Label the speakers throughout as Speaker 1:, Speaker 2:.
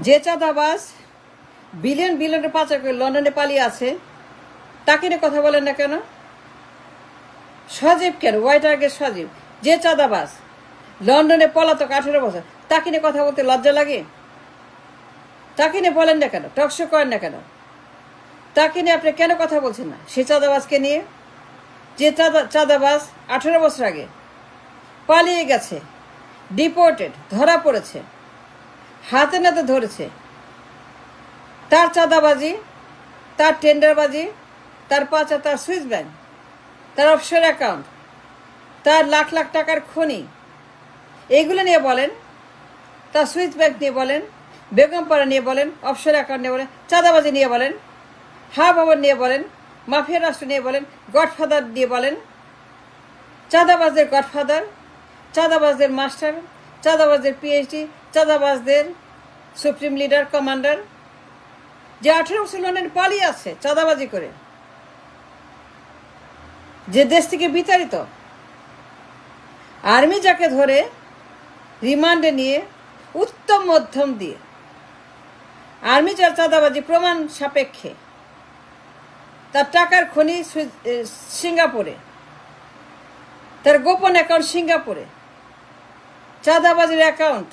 Speaker 1: যে চাঁদাবাজ billion billion পাচার করে লন্ডনে পালিয়ে আছে তাকে নিয়ে কথা বলেন না কেন? সজীব কেন? হোয়াইট আর্গের সজীব যে চাঁদাবাজ লন্ডনে পলাতক 18 বছর, তাকে নিয়ে কথা বলতে লজ্জা লাগে? তাকে নিয়ে বলেন না কেন? টকশো করেন না কেন? তাকে নিয়ে আপনি কেন কথা বলছেন না? সে চাঁদাবাজকে নিয়ে, যে চাঁদাবাজ 18 বছর আগে পালিয়ে গেছে, ডিপোর্টেড, ধরা পড়েছে, হাতে নাতে ধরেছে, তার চাঁদাবাজি, তার টেন্ডারবাজি, তার পাচার, তার সুইস ব্যাংক, তার অফশোর অ্যাকাউন্ট, তার লাখ লাখ টাকার খনি, এইগুলো নিয়ে বলেন। তার সুইস ব্যাংক নিয়ে বলেন, বেগমপাড়া নিয়ে বলেন, অফশোর অ্যাকাউন্ট নিয়ে বলেন, চাঁদাবাজি নিয়ে বলেন, হা ভবন নিয়ে বলেন, মাফিয়া রাষ্ট্র নিয়ে বলেন, গডফাদার দিয়ে বলেন। চাঁদাবাজদের গডফাদার, চাঁদাবাজদের মাস্টার, চাঁদাবাজদের পিএইচডি, চাঁদাবাজদের সুপ্রিম লিডার, কমান্ডার, যে 18 বছর লন্ডনে পালিয়ে আছে চাঁদাবাজি করে, যে দেশ থেকে বিতাড়িত। আর্মি যাকে ধরে রিমান্ডে নিয়ে উত্তম মধ্যম দিয়ে, আর্মি যার চাঁদাবাজি প্রমাণ সাপেক্ষে, তার টাকার খনি সিঙ্গাপুরে, তার গোপন অ্যাকাউন্ট সিঙ্গাপুরে, চাঁদাবাজির অ্যাকাউন্ট,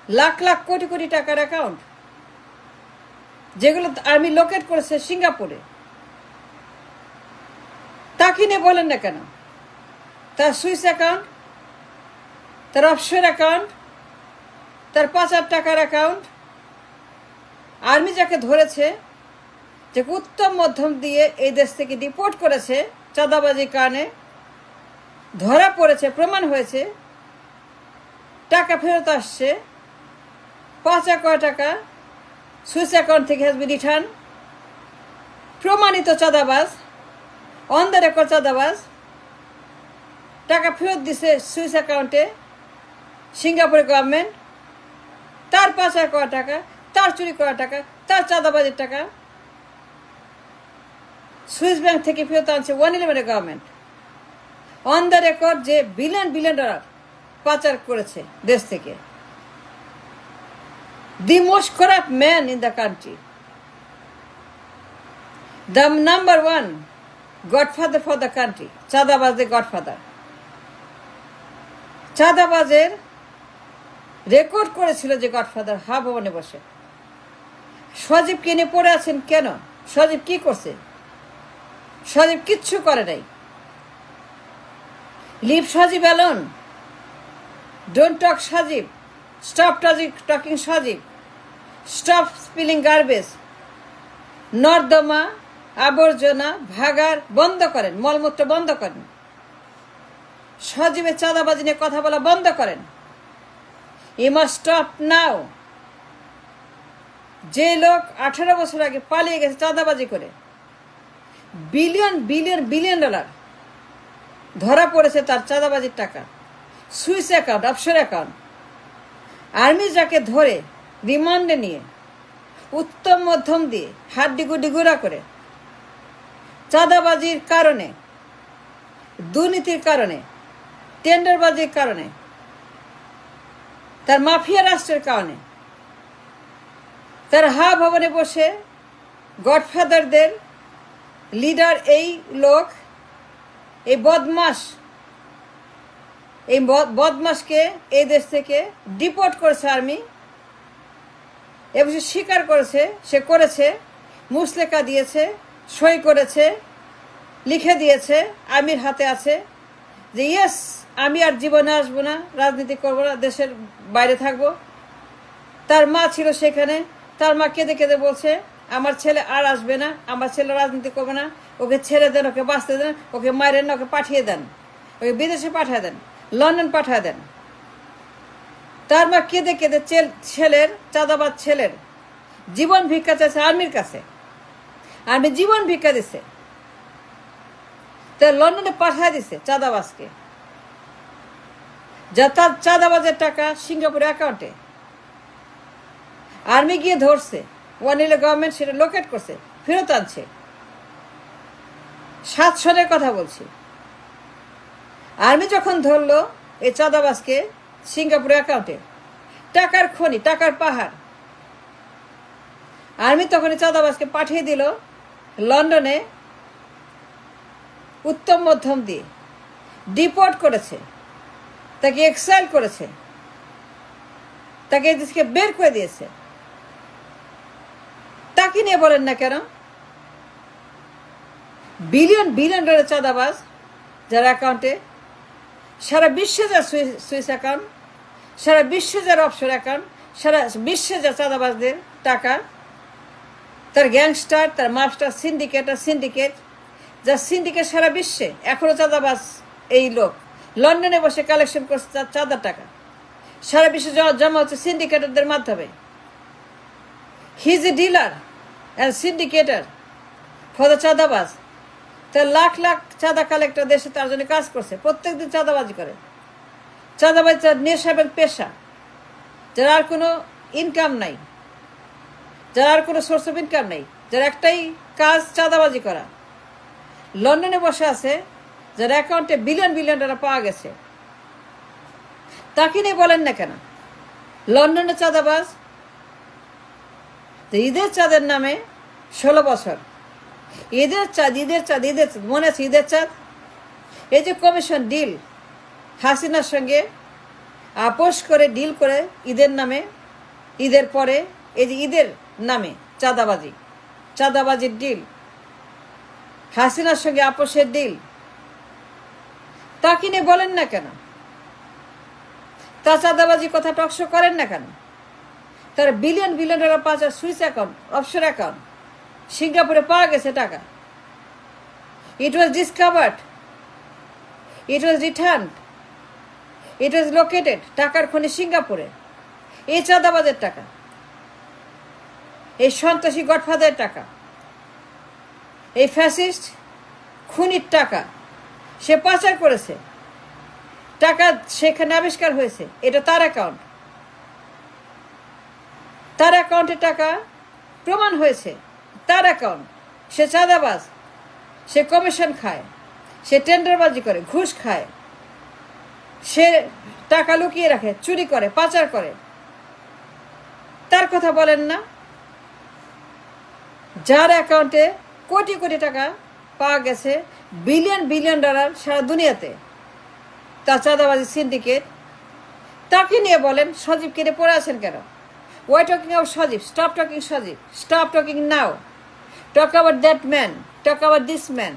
Speaker 1: লাখ লাখ কোটি কোটি টাকার অ্যাকাউন্ট, যেগুলো আর্মি লোকেট করেছে সিঙ্গাপুরে, তাকে নিয়ে বলেন না কেন? তার সুইস অ্যাকাউন্ট, তার অফশোর অ্যাকাউন্ট, তার পাচার টাকার অ্যাকাউন্ট, আর্মি যাকে ধরেছে, যে উত্তম মধ্যম দিয়ে এই দেশ থেকে ডিপোর্ট করেছে চাঁদাবাজির কারণে, ধরা পড়েছে, প্রমাণ হয়েছে, টাকা ফেরত আসছে, পাচার করা টাকা সুইস অ্যাকাউন্ট থেকে হ্যাজ বিন রিটার্ন, প্রমাণিত চাঁদাবাজ, অন দ্য রেকর্ড চাঁদাবাজ, টাকা ফেরত দিছে সুইস অ্যাকাউন্টে সিঙ্গাপুরের গভর্নমেন্ট, তার পাচার করা টাকা, তার চুরি করা টাকা, তার চাঁদাবাজির টাকা সুইস ব্যাংক থেকে ফেরত আনছে 111 গভর্নমেন্ট, অন দ্য রেকর্ড, যে বিলিয়ন বিলিয়ন ডলার পাচার করেছে দেশ থেকে। The most corrupt man in the country, the number 1 godfather for the country, চাঁদাবাজদের গডফাদার। চাঁদাবাজের রেকর্ড করেছিল যে গডফাদার হা ভবনে বসে। সজীবকে নিয়ে পড়ে আছেন কেন? সজীব কি করছে? সজীব কিচ্ছু করে নাই। Leave Sajib alone, don't talk Sajib, stop talking Sajib, stop spilling garbage. নর্দমা আবর্জনা ভাগার বন্ধ করেন, মলমূত্র বন্ধ করেন, সজীবের চাঁদাবাজি নিয়ে কথা বলা বন্ধ করেন। You must stop now. যে লোক 18 বছর আগে পালিয়ে গেছে চাঁদাবাজি করে, বিলিয়ন বিলিয়ন বিলিয়ন ডলার ধরা পড়েছে তার চাঁদাবাজির টাকা, Swiss account, offshore account, army যাকে ধরে রিমান্ডে নিয়ে উত্তম মধ্যম দিয়ে হাড্ডিগুড্ডি গুঁড়া করে, চাঁদাবাজির কারণে, দুর্নীতির কারণে, টেন্ডারবাজির কারণে, তার মাফিয়া রাষ্ট্রের কারণে, তার হা ভবনে বসে গডফাদারদের লিডার এই লোক, এই বদমাসকে এই দেশ থেকে ডিপোর্ট করেছে আর্মি, এবং সে স্বীকার করেছে, সে করেছে, মুসলেকা দিয়েছে, সই করেছে, লিখে দিয়েছে, আর্মির হাতে আছে যে ইয়েস, আমি আর জীবনে আসবো না, রাজনীতি করবো না, দেশের বাইরে থাকবো। তার মা ছিল সেখানে, তার মা কেঁদে কেঁদে বলছে আমার ছেলে আর আসবে না, আমার ছেলে রাজনীতি করবে না, ওকে ছেড়ে দেন, ওকে বাঁচতে দেন, ওকে মারেন না, ওকে পাঠিয়ে দেন, ওকে বিদেশে পাঠিয়ে দেন, লন্ডন পাঠিয়ে দেন। তার মা কেঁদে কেঁদে ছেলের, চাঁদাবাজ ছেলের জীবন ভিক্ষা চাইছে আর্মির কাছে, আর্মি জীবন ভিক্ষা দিছে, তার লন্ডনে পাঠিয়ে দিছে চাঁদাবাজকে, যা তার চাঁদাবাজের টাকা সিঙ্গাপুর অ্যাকাউন্টে। আর্মি গিয়ে ধরছে, 111 গভর্নমেন্ট সেটা লোকেট করছে, ফেরত আনছে। 7 সনের কথা বলছি। আর্মি যখন ধরলো এই চাঁদাবাজকে সিঙ্গাপুর অ্যাকাউন্টে, টাকার খনি, টাকার পাহাড়। আর্মি তখন চাঁদাবাজকে পাঠিয়ে দিল লন্ডনে উত্তম মধ্যম দিয়ে, ডিপোর্ট করেছে, তাকে এক্সাইল করেছে, তাকে এই দেশকে বের করে দিয়েছে। তাকে নিয়ে বলেন না কেন? বিলিয়ন বিলিয়ন ডলার চাঁদাবাজ যার অ্যাকাউন্টে, সারা বিশ্বে যার সুইস অ্যাকাউন্ট, সারা বিশ্বে যার অফশোর অ্যাকাউন্ট, সারা বিশ্বে যা চাঁদাবাজদের টাকা, তার গ্যাংস্টার, তার মাস্টার, সিন্ডিকেট, যার সিন্ডিকেট সারা বিশ্বে এখনো চাঁদাবাজ। এই লোক লন্ডনে বসে কালেকশন করছে চাঁদার টাকা, সারা বিশ্বে জমা হচ্ছে সিন্ডিকেটরদের মাধ্যমে। He is a dealer and syndicator for the চাঁদাবাজ। তার লাখ লাখ চাঁদা কালেক্টর দেশে তার জন্য কাজ করছে, প্রত্যেকদিন চাঁদাবাজি করে। চাঁদাবাজি তার নেশা এবং পেশা, যার আর কোনো ইনকাম নাই, যার আর কোনো সোর্স অফ ইনকাম নেই, যার একটাই কাজ চাঁদাবাজি করা। লন্ডনে বসে আছে, যার অ্যাকাউন্টে বিলিয়ন বিলিয়ন ডলার পাওয়া গেছে। তাকে নিয়ে বলেন না কেন? লন্ডনে চাঁদাবাজ, ঈদের চাঁদের নামে 16 বছর ঈদের চাঁদ মনে আছে? ঈদের চাঁদ, এই যে কমিশন ডিল, হাসিনার সঙ্গে আপোষ করে ডিল করে ঈদের নামে, ঈদের পরে এই যে ঈদের নামে চাঁদাবাজির ডিল, হাসিনার সঙ্গে আপোষের ডিল, তাকে নিয়ে বলেন না কেন? তা চাঁদাবাজি কথা টকশো করেন না কেন? তার বিলিয়ন বিলিয়ন ডলার পাচার সুইস অ্যাকাউন্ট, অফশোর অ্যাকাউন্ট, সিঙ্গাপুরে পাওয়া গেছে টাকা। It was discovered, it was returned, it was located. টাকার খনি সিঙ্গাপুরে। এই চাঁদাবাজের টাকা, এই সন্ত্রাসী গডফাদারের টাকা, এই ফ্যাসিস্ট খুনির টাকা সে পাচার করেছে। টাকা সেখানে আবিষ্কার হয়েছে, এটা তার অ্যাকাউন্ট, তার অ্যাকাউন্টে টাকা প্রমাণ হয়েছে, তার অ্যাকাউন্ট। সে চাঁদাবাজ, সে কমিশন খায়, সে টেন্ডারবাজি করে, ঘুষ খায়, সে টাকা লুকিয়ে রাখে, চুরি করে, পাচার করে। তার কথা বলেন না? যার অ্যাকাউন্টে কোটি কোটি টাকা পাওয়া গেছে, বিলিয়ন বিলিয়ন ডলার সারা দুনিয়াতে, তা চাঁদাবাজি সিন্ডিকেট। তাকে নিয়ে বলেন সজীব কিনে পড়ে আছেন কেন? Why talking of Sajib? Stop talking Sajib, stop talking now. Talk about that man, talk about this man.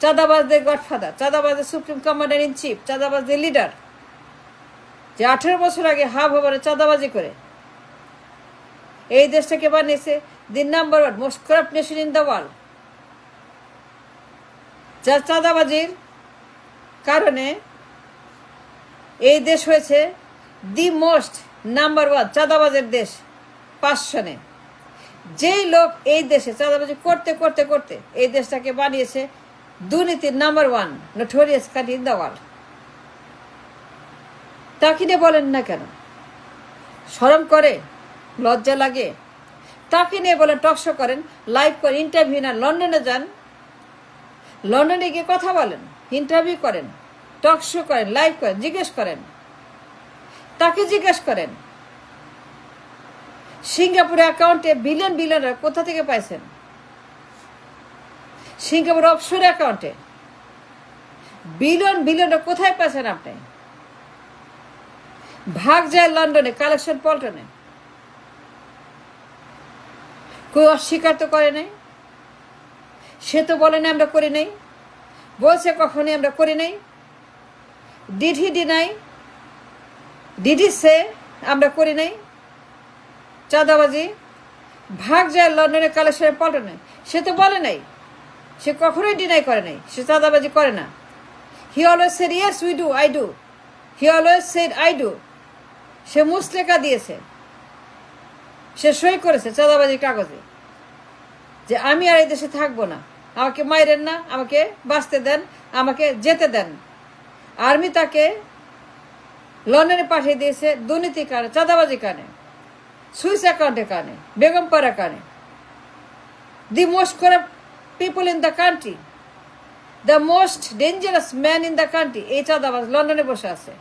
Speaker 1: চাঁদাবাজদের গডফাদার, চাঁদাবাজদের সুপ্রিম কমান্ডার ইন চিফ, চাঁদাবাজদের লিডার, যে 18 বছর আগে হাব হবারে চাঁদাবাজি করে এই দেশটাকে বানিয়েছে the number 1 most corrupt nation in the world. যার চাঁদাবাজির কারণে এই দেশ হয়েছে দি মোস্ট নাম্বার 1 চাঁদাবাজের দেশ 5 সনে। যেই লোক এই দেশে চাঁদাবাজি করতে করতে করতে এই দেশটাকে বানিয়েছে দুর্নীতির number 1 notorious country in the world. তাকে নিয়ে বলেন না কেন? শরম করে, লজ্জা লাগে? তাকে নিয়ে বলেন, টকশো করেন, লাইভ করেন, ইন্টারভিউ নেন, লন্ডনে যান, লন্ডনে গিয়ে কথা বলেন, ইন্টারভিউ করেন, টকশো করেন, লাইভ করেন, জিজ্ঞেস করেন। তাকে জিজ্ঞেস করেন সিঙ্গাপুর অ্যাকাউন্টে বিলিয়ন বিলিয়ন কোথা থেকে পাইছেন? সিঙ্গাপুর অফশোর অ্যাকাউন্টে বিলিয়ন বিলিয়ন কোথায় পাইছেন আপনি? ভাগ যায় লন্ডনে, কালেকশন পল্টনে। কেউ অস্বীকার তো করে নাই, সে তো বলে না আমরা করি নাই, বলছে কখনই আমরা করি নাই। Did he deny? Did he say আমরা করি নাই চাঁদাবাজি? ভাগ যায় লন্ডনে, কালেকশন পল্টনে, সে তো বলে নাই, সে কখনোই ডিনাই করে নাই, সে চাঁদাবাজি করে না। He always said yes we do, I do. He always said I do. সে মুসলেখা দিয়েছে, সে সই করেছে চাঁদাবাজির কাগজে যে আমি আর এই দেশে থাকবো না, আমাকে মাইরেন না, আমাকে বাঁচতে দেন, আমাকে যেতে দেন। আর্মি তাকে লন্ডনে পাঠিয়ে দিয়েছে দুর্নীতির কারণে, চাঁদাবাজির কারণে, সুইস অ্যাকাউন্টের কারণে, বেগমপাড়ার কারণে। দি most corrupt people in the country, the most dangerous man in the country, এই চাঁদাবাজ লন্ডনে বসে আছে।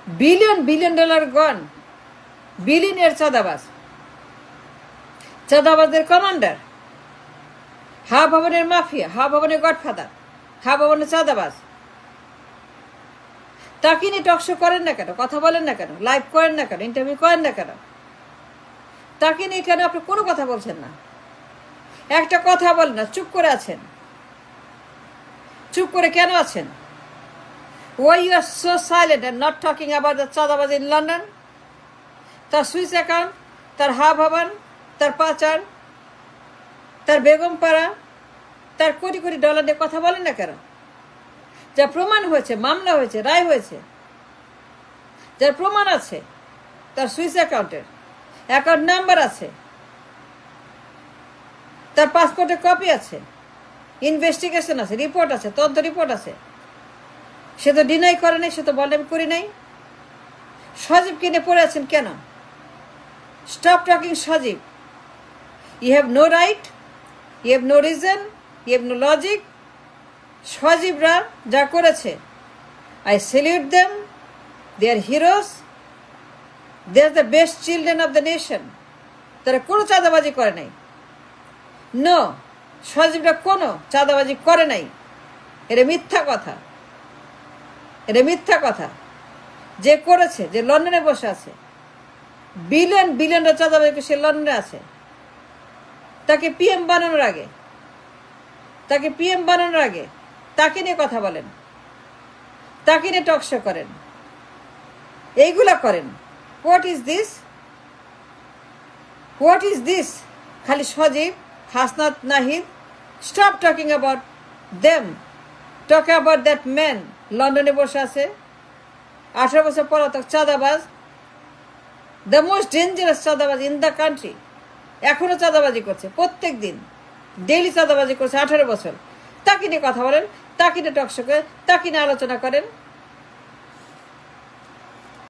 Speaker 1: বিলিয়ন বিলিয়ন ডলার গন, বিলিয়নের চাঁদাবাজ, চাঁদাবাজদের কমান্ডার, হা ভবনের মাফিয়া, হা ভবনের গডফাদার, হা ভবনের চাঁদাবাজ। তাকে নিয়ে টকশো করেন না কেন, কথা বলেন না কেন, লাইভ করেন না কেন, ইন্টারভিউ করেন না কেন? তাকে নিয়ে কেন আপনি কোনো কথা বলছেন না? একটা কথা বলেন না, চুপ করে আছেন। চুপ করে কেন আছেন? Why you are so silent and not talking about the চাঁদাবাজ in London? তার সুইস অ্যাকাউন্ট, তার হা ভবন, তার পাচার, তার বেগমপাড়া, তার কোটি কোটি ডলার নিয়ে কথা বলেন না কেন? যা প্রমাণ হয়েছে, মামলা হয়েছে, রায় হয়েছে, যার প্রমাণ আছে, তার সুইস অ্যাকাউন্টের অ্যাকাউন্ট নাম্বার আছে, তার পাসপোর্টের কপি আছে, ইনভেস্টিগেশন আছে, রিপোর্ট আছে, তদন্ত রিপোর্ট আছে। সে তো ডিনাই করে নাই, সে তো বলে আমি করি নাই। সজীব কিনে পড়ে আছেন কেন? Stop talking Sajib. You have no right, you have no reason, you have no logic. সজীবরা যা করেছে, I salute them, they are heroes, they are the best children of the nation. তারা কোনো চাঁদাবাজি করে নাই। নো, সজীবরা কোনো চাঁদাবাজি করে নাই। এটা মিথ্যা কথা, এটা মিথ্যা কথা। যে করেছে, যে লন্ডনে বসে আছে, বিলিয়ন বিলিয়ন চাঁদাবাজি সে লন্ডনে আছে। তাকে পিএম বানানোর আগে, তাকে পিএম বানানোর আগে তাকে নিয়ে কথা বলেন, তাকে নিয়ে টকশো করেন, এইগুলা করেন। What is this? What is this? খালি Sajib, Hasnat, Nahid. Stop talking about them, talk about that man লন্ডনে বসে আছে, 18 বছর পলাতক চাঁদাবাজ, দ্য মোস্ট ডেঞ্জারাস চাঁদাবাজ ইন দ্য কান্ট্রি। এখনো চাঁদাবাজি করছে, প্রত্যেক দিন ডেইলি চাঁদাবাজি করছে 18 বছর। তাকে নিয়ে কথা বলেন, তাকে নিয়ে টকশো করেন, তাকে নিয়ে আলোচনা করেন।